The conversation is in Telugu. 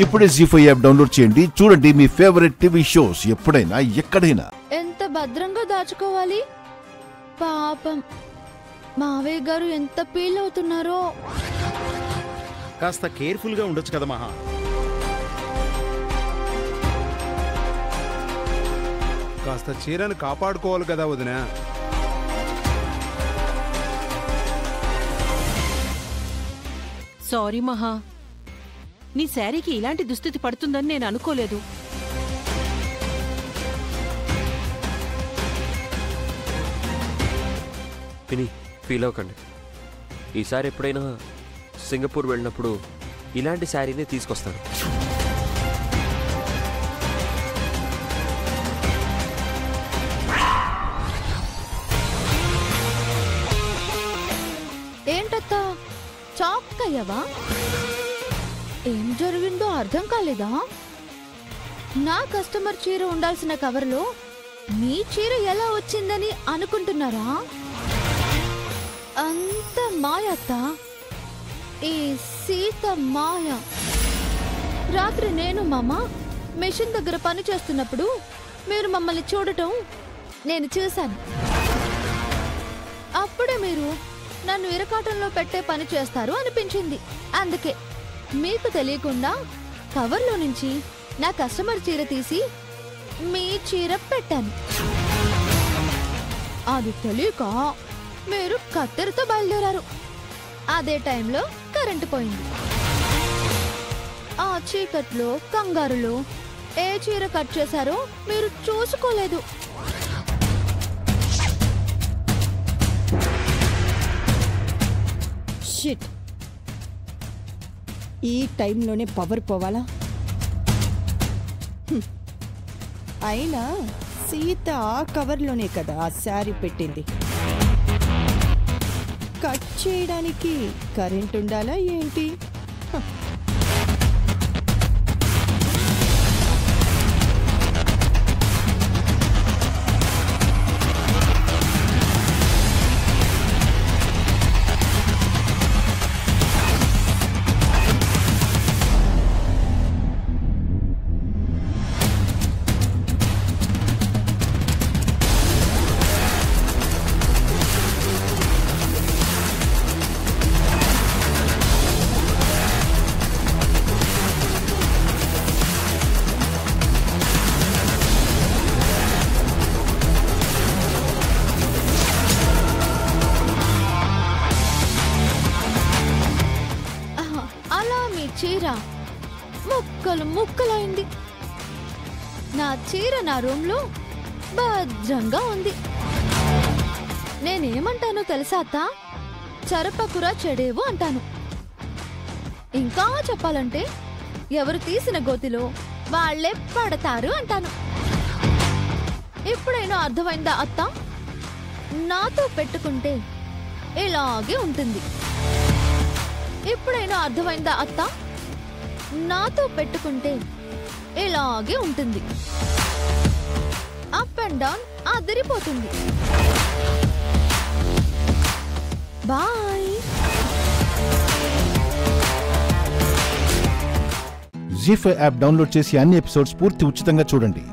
ఇప్పుడే జీ5 యాప్ డౌన్లోడ్ చేయండి. చూడండి మీ ఫేవరెట్ టీవీ షోస్ ఎప్పుడైనా ఎక్కడైనా. ఎంత భద్రంగా దాచుకోవాలి. పాపం మావయ్య గారు ఎంత ఫీల్ అవుతున్నారో. కాస్త కేర్ఫుల్ గా ఉండొచ్చు కదా మహా. కాస్త చీరను కాపాడుకోవాలి కదా వదిన. సారీ మహా, నీ శారీకి ఇలాంటి దుస్థితి పడుతుందని నేను అనుకోలేదు. పిని, ఫీల్ అవ్వకండి. ఈసారి ఎప్పుడైనా సింగపూర్ వెళ్ళినప్పుడు ఇలాంటి శారీనే తీసుకొస్తాను. ఏంటత్తా షాక్ అయ్యావా? ఏం జరిగిందో అర్థం కాలేదా? నా కస్టమర్ చీర ఉండాల్సిన కవర్లో మీ చీర ఎలా వచ్చిందని అనుకుంటున్నారా? అంత మాయత్త, ఈ సీత మాయ. రాత్రి నేను మామ మెషిన్ దగ్గర పని చేస్తున్నప్పుడు మీరు మమ్మల్ని చూడటం నేను చూశాను. అప్పుడే మీరు నన్ను ఇరకాటంలో పెట్టే పని చేస్తారు అనిపించింది. అందుకే మీకు తెలియకుండా కవర్లో నుంచి నా కస్టమర్ చీర తీసి మీ చీర పెట్టాను. అది తెలియక మీరు కత్తెరతో బయలుదేరారు. అదే టైంలో కరెంటు పోయింది. ఆ చీకట్లో కంగారులో ఏ చీర కట్ చేశారో మీరు చూసుకోలేదు. షిట్, ఈ టైంలోనే పవర్ పోవాలా? అయినా సీత ఆ కవర్లోనే కదా ఆ శారీ పెట్టింది. కట్ చేయడానికి కరెంట్ ఉండాలా ఏంటి? చీర ముక్కలు ముక్కలైంది. నా చీర నా రూమ్లో భద్రంగా ఉంది. నేనేమంటానో తెలుసా అత్త? చరపకురా చెడేవు అంటాను. ఇంకా చెప్పాలంటే ఎవరు తీసిన గోతిలో వాళ్లే పడతారు అంటాను. ఎప్పుడైనా అర్థమైందా అత్త? నాతో పెట్టుకుంటే ఇలాగే ఉంటుంది. ఎప్పుడైనా అర్థమైందా అత్త? నాతో పెట్టుకుంటే ఇలాగే ఉంటుంది. అప్ అండ్ డౌన్ అదిరిపోతుంది. బాయ్. జీ5 యాప్ డౌన్లోడ్ చేసి అన్ని ఎపిసోడ్స్ పూర్తి ఉచితంగా చూడండి.